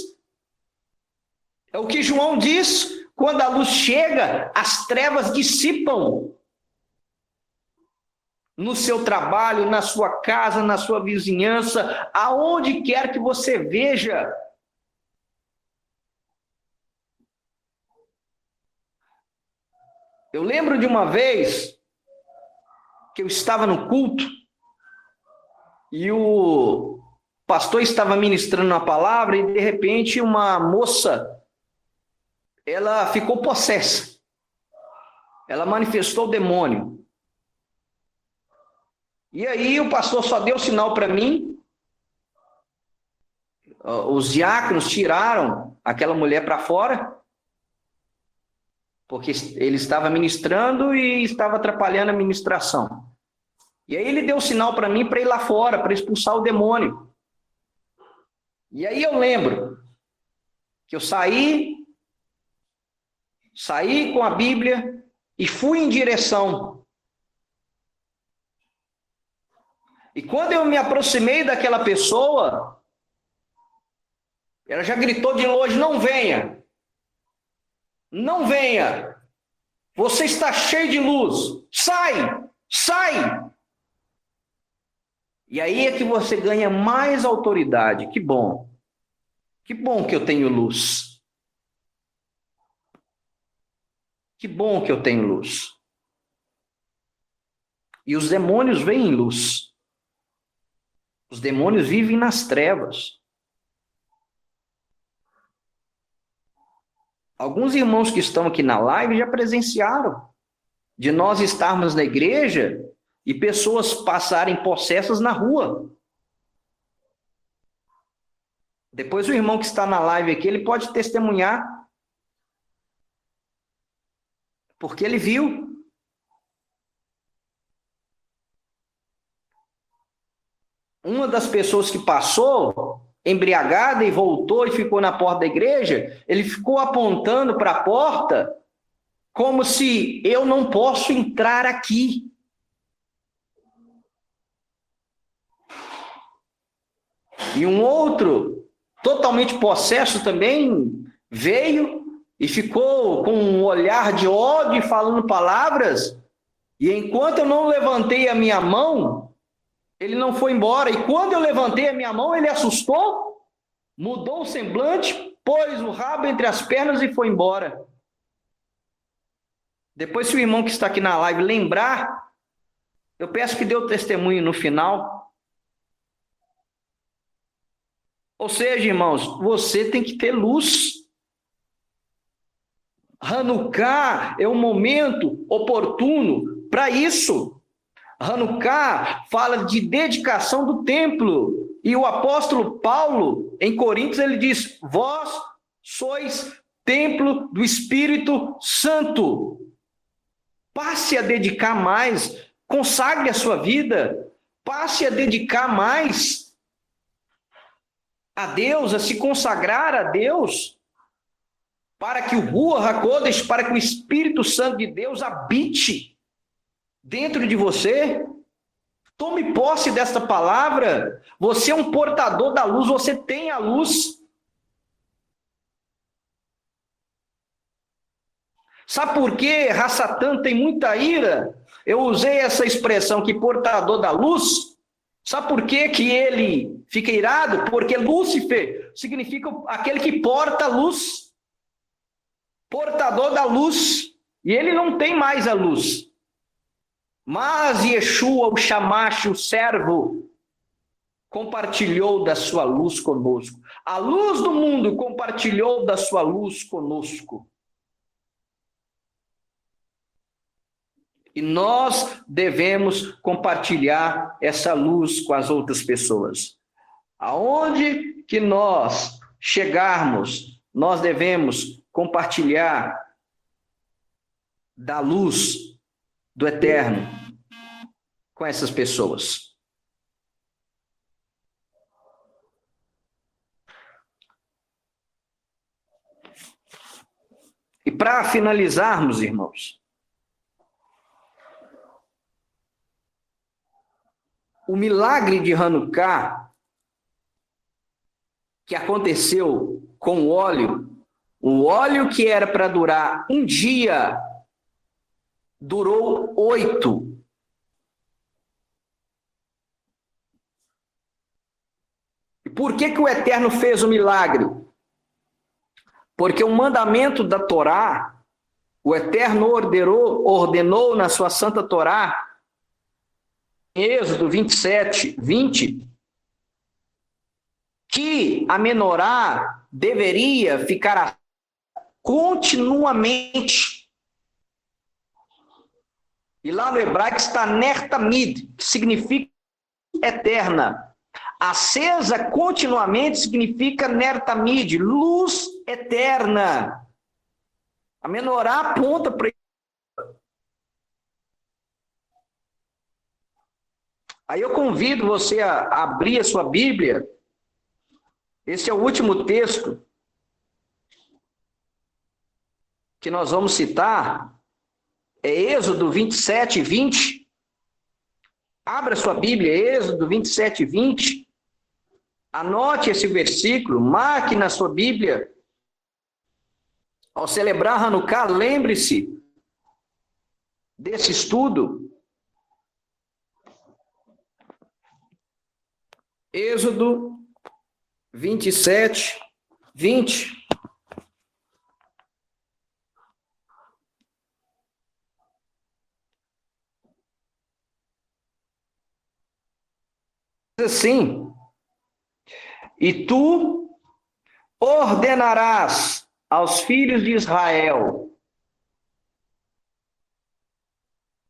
É o que João diz: quando a luz chega, as trevas dissipam. No seu trabalho, na sua casa, na sua vizinhança, aonde quer que você veja. Eu lembro de uma vez que eu estava no culto e o pastor estava ministrando uma palavra e de repente uma moça, ela ficou possessa. Ela manifestou o demônio. E aí o pastor só deu sinal para mim. Os diáconos tiraram aquela mulher para fora, porque ele estava ministrando e estava atrapalhando a ministração. E aí ele deu sinal para mim para ir lá fora, para expulsar o demônio. E aí eu lembro que eu saí com a Bíblia e fui em direção. E quando eu me aproximei daquela pessoa, ela já gritou de longe: não venha, não venha, você está cheio de luz, sai, sai. E aí é que você ganha mais autoridade. Que bom que eu tenho luz. Que bom que eu tenho luz. E os demônios veem luz. Os demônios vivem nas trevas. Alguns irmãos que estão aqui na live já presenciaram de nós estarmos na igreja e pessoas passarem possessas na rua. Depois o irmão que está na live aqui, ele pode testemunhar, porque ele viu. Uma das pessoas que passou embriagada e voltou e ficou na porta da igreja, ele ficou apontando para a porta como se: eu não posso entrar aqui. E um outro, totalmente possesso também, veio e ficou com um olhar de ódio e falando palavras, e enquanto eu não levantei a minha mão, ele não foi embora. E quando eu levantei a minha mão, ele assustou, mudou o semblante, pôs o rabo entre as pernas e foi embora. Depois, se o irmão que está aqui na live lembrar, eu peço que dê o testemunho no final. Ou seja, irmãos, você tem que ter luz. Hanukkah é um momento oportuno para isso. Hanukkah fala de dedicação do templo. E o apóstolo Paulo, em Coríntios, ele diz: vós sois templo do Espírito Santo. Passe a dedicar mais, consagre a sua vida, passe a dedicar mais a Deus, a se consagrar a Deus, para que o Ruach HaKodesh, para que o Espírito Santo de Deus habite dentro de você. Tome posse desta palavra. Você é um portador da luz, você tem a luz. Sabe por que Rassatã tem muita ira? Eu usei essa expressão que portador da luz. Sabe por que ele fica irado? Porque Lúcifer significa aquele que porta a luz. Portador da luz. E ele não tem mais a luz. Mas Yeshua, o Shamash, o servo, compartilhou da sua luz conosco. A luz do mundo compartilhou da sua luz conosco. E nós devemos compartilhar essa luz com as outras pessoas. Aonde que nós chegarmos, nós devemos compartilhar da luz do Eterno com essas pessoas. E para finalizarmos, irmãos, o milagre de Hanukkah que aconteceu com o óleo que era para durar um dia, durou 8. E por que o Eterno fez o milagre? Porque o mandamento da Torá, o Eterno ordenou na sua santa Torá, em Êxodo 27, 20, que a menorá deveria ficar continuamente. E lá no hebraico está ner tamid, que significa eterna. Acesa continuamente significa ner tamid, luz eterna. A menorá aponta para isso. Aí eu convido você a abrir a sua Bíblia. Esse é o último texto que nós vamos citar. É Êxodo 27, 20. Abra sua Bíblia, Êxodo 27, 20. Anote esse versículo, marque na sua Bíblia. Ao celebrar Hanukkah, lembre-se desse estudo. Êxodo 27, 20. Diz assim: e tu ordenarás aos filhos de Israel,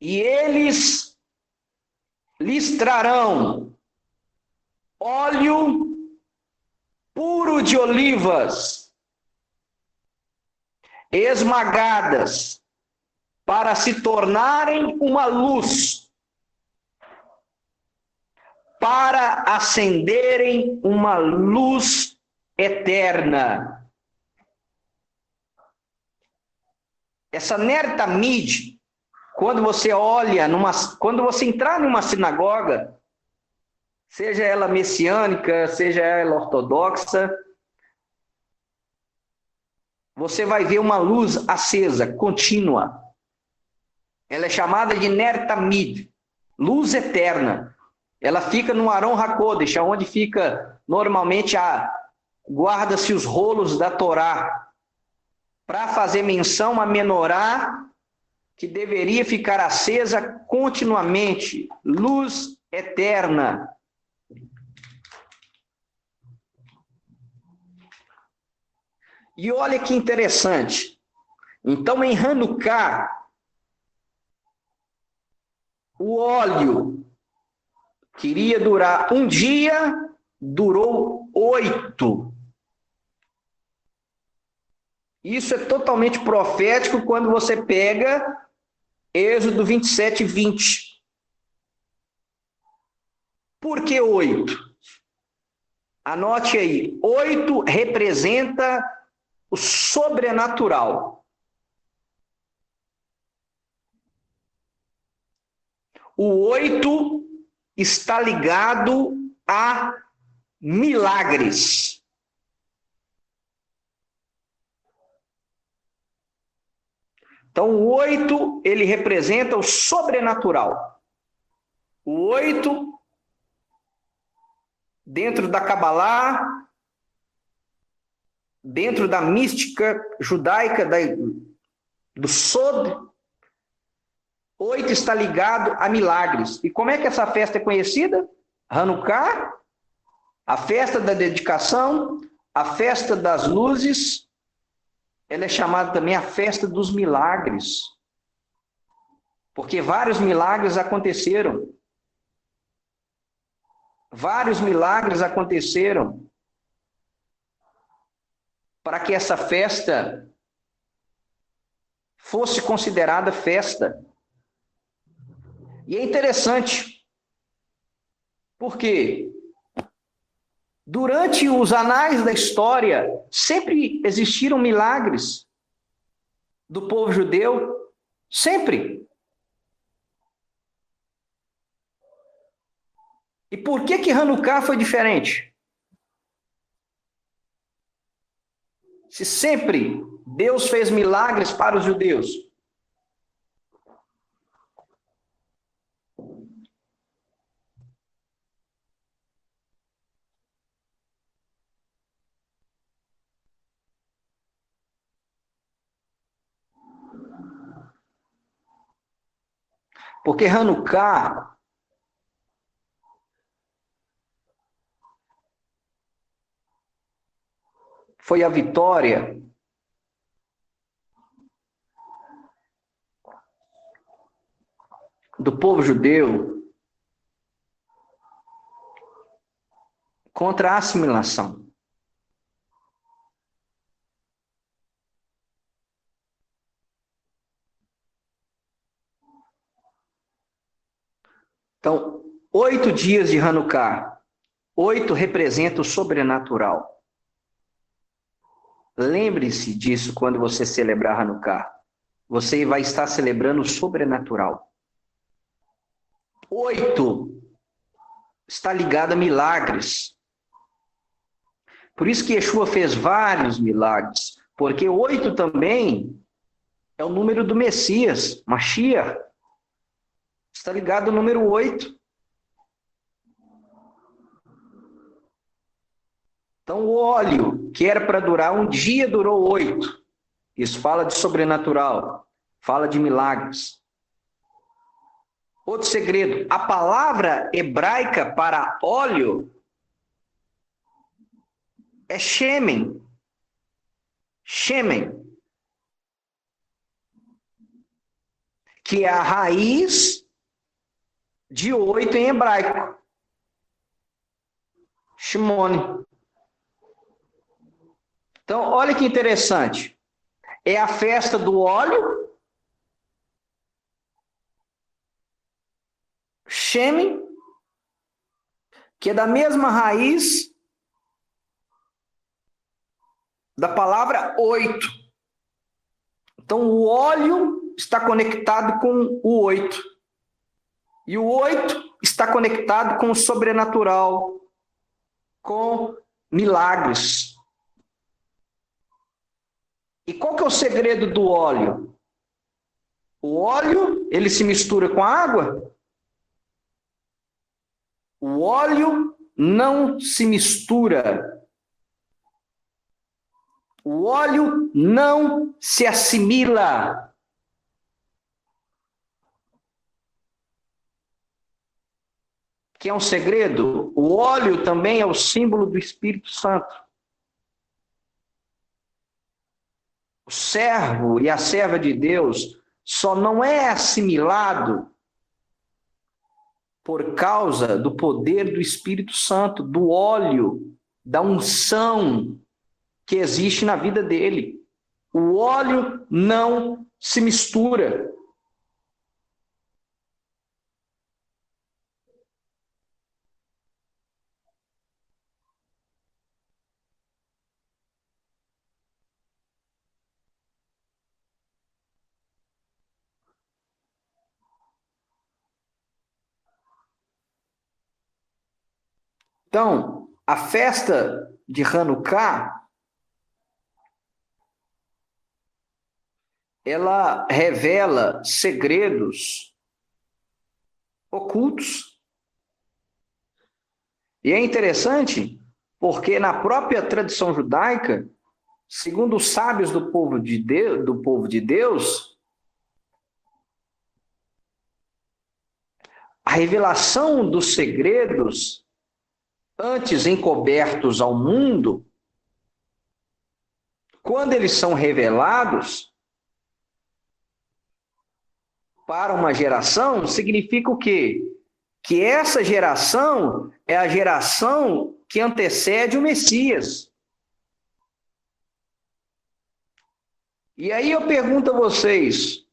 e eles lhes trarão óleo puro de olivas, esmagadas, para se tornarem uma luz, para acenderem uma luz eterna. Essa ner tamid, quando você olha, quando você entrar numa sinagoga, seja ela messiânica, seja ela ortodoxa, você vai ver uma luz acesa, contínua. Ela é chamada de ner tamid, luz eterna. Ela fica no Aron HaKodesh, onde fica normalmente guarda-se os rolos da Torá, para fazer menção à menorá, que deveria ficar acesa continuamente, luz eterna. E olha que interessante. Então, em Hanukkah, o óleo que iria durar um dia, durou 8. Isso é totalmente profético quando você pega Êxodo 27, 20. Por que 8? Anote aí, 8 representa o sobrenatural. O 8 está ligado a milagres. Então, o 8, ele representa o sobrenatural. O 8, dentro da Kabbalah, dentro da mística judaica, do Sod, 8 está ligado a milagres. E como é que essa festa é conhecida? Hanukkah, a festa da dedicação, a festa das luzes, ela é chamada também a festa dos milagres. Porque vários milagres aconteceram. Vários milagres aconteceram para que essa festa fosse considerada festa. E é interessante, porque durante os anais da história, sempre existiram milagres. do povo judeu, sempre. E por que Hanukkah foi diferente? Se sempre Deus fez milagres para os judeus. Porque Hanukkah foi a vitória do povo judeu contra a assimilação. Então, 8 dias de Hanukkah, 8 representa o sobrenatural. Lembre-se disso quando você celebrar Hanukkah. Você vai estar celebrando o sobrenatural. 8 está ligado a milagres. Por isso que Yeshua fez vários milagres. Porque 8 também é o número do Messias, Mashiach. Está ligado ao número 8. Então, o óleo, que era para durar um dia, durou 8. Isso fala de sobrenatural, fala de milagres. Outro segredo, a palavra hebraica para óleo é shemen. Shemen. Que é a raiz de 8 em hebraico. Shimone. Então, olha que interessante. É a festa do óleo, Shemen, que é da mesma raiz da palavra 8. Então, o óleo está conectado com o 8. E o 8 está conectado com o sobrenatural, com milagres. E qual que é o segredo do óleo? O óleo, ele se mistura com a água? O óleo não se mistura. O óleo não se assimila. Que é um segredo? O óleo também é o símbolo do Espírito Santo. O servo e a serva de Deus só não é assimilado por causa do poder do Espírito Santo, do óleo, da unção que existe na vida dele. O óleo não se mistura. Então, a festa de Hanukkah, ela revela segredos ocultos. E é interessante, porque na própria tradição judaica, segundo os sábios do povo de Deus, a revelação dos segredos antes encobertos ao mundo, quando eles são revelados para uma geração, significa o quê? Que essa geração é a geração que antecede o Messias. E aí eu pergunto a vocês,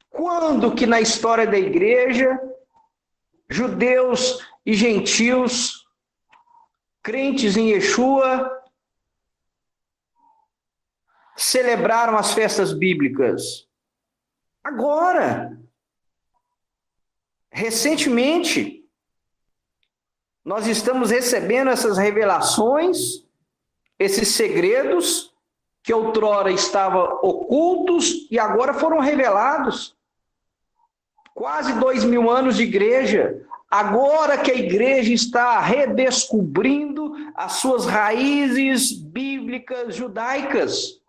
quando que na história da igreja, judeus e gentios, crentes em Yeshua, celebraram as festas bíblicas? Agora. Recentemente, nós estamos recebendo essas revelações, esses segredos que outrora estavam ocultos e agora foram revelados. Quase 2000 anos de igreja, agora que a igreja está redescobrindo as suas raízes bíblicas judaicas.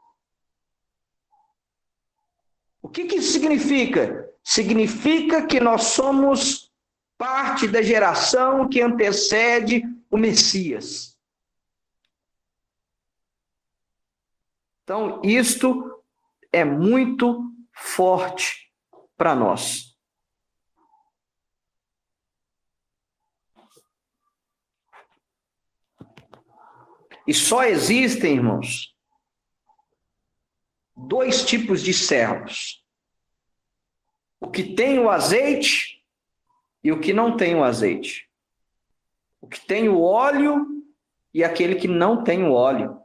O que isso significa? Significa que nós somos parte da geração que antecede o Messias. Então, isto é muito forte para nós. E só existem, irmãos, dois tipos de servos. O que tem o azeite e o que não tem o azeite. O que tem o óleo e aquele que não tem o óleo.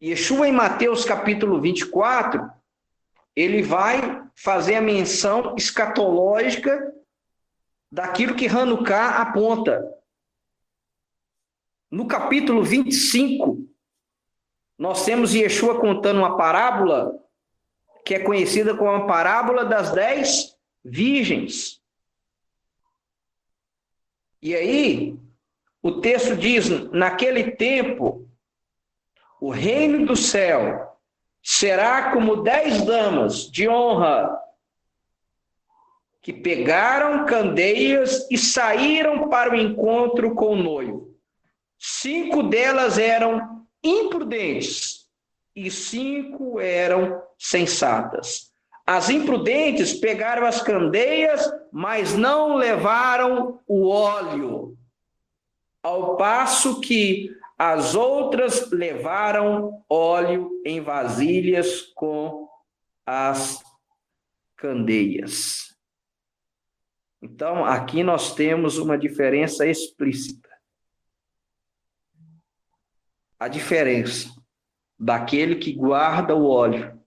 Yeshua, em Mateus capítulo 24, ele vai fazer a menção escatológica daquilo que Hanukkah aponta. No capítulo 25, nós temos Yeshua contando uma parábola que é conhecida como a parábola das 10 virgens. E aí, o texto diz, naquele tempo, o reino do céu será como 10 damas de honra que pegaram candeias e saíram para o encontro com o noivo. 5 delas eram imprudentes e 5 eram sensatas. As imprudentes pegaram as candeias, mas não levaram o óleo, ao passo que as outras levaram óleo em vasilhas com as candeias. Então, aqui nós temos uma diferença explícita. A diferença daquele que guarda o óleo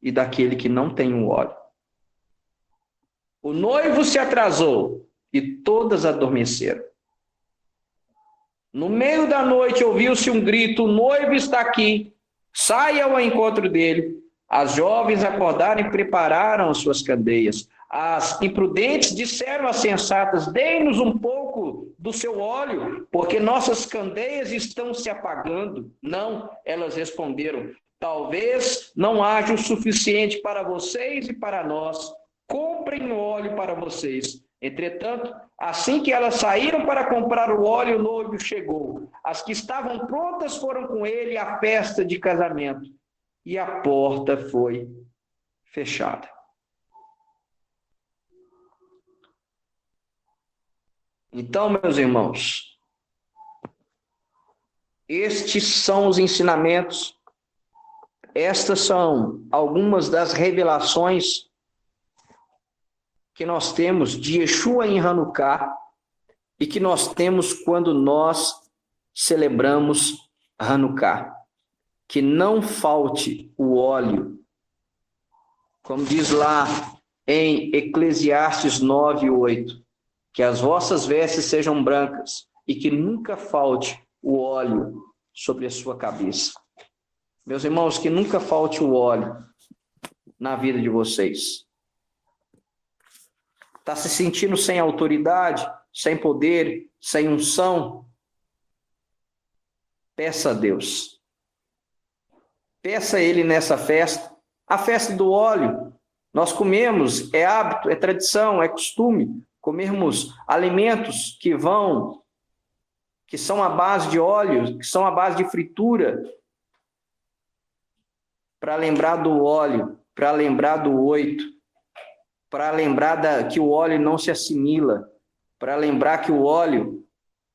e daquele que não tem o óleo. O noivo se atrasou e todas adormeceram. No meio da noite ouviu-se um grito: o noivo está aqui, saia ao encontro dele. As jovens acordaram e prepararam as suas candeias. As imprudentes disseram às sensatas: dê-nos um pouco do seu óleo, porque nossas candeias estão se apagando. Não, elas responderam: talvez não haja o suficiente para vocês e para nós. Comprem óleo para vocês. Entretanto, assim que elas saíram para comprar o óleo, o noivo chegou. As que estavam prontas foram com ele à festa de casamento, e a porta foi fechada. Então, meus irmãos, estes são os ensinamentos, estas são algumas das revelações que nós temos de Yeshua em Hanukkah e que nós temos quando nós celebramos Hanukkah. Que não falte o óleo, como diz lá em Eclesiastes 9:8, que as vossas vestes sejam brancas e que nunca falte o óleo sobre a sua cabeça. Meus irmãos, que nunca falte o óleo na vida de vocês. Está se sentindo sem autoridade, sem poder, sem unção? Peça a Deus. Peça a Ele nessa festa, a festa do óleo. Nós comemos, é hábito, é tradição, é costume, comermos alimentos que são à base de óleo, que são à base de fritura, para lembrar do óleo, para lembrar do 8, para lembrar que o óleo não se assimila, para lembrar que o óleo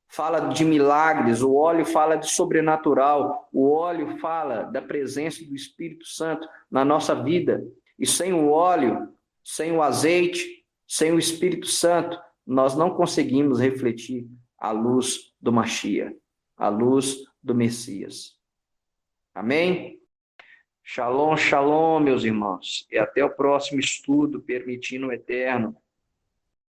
fala de milagres, o óleo fala de sobrenatural, o óleo fala da presença do Espírito Santo na nossa vida. E sem o óleo, sem o azeite, sem o Espírito Santo, nós não conseguimos refletir a luz do Mashiach, a luz do Messias. Amém? Shalom, shalom, meus irmãos. E até o próximo estudo, permitindo o Eterno.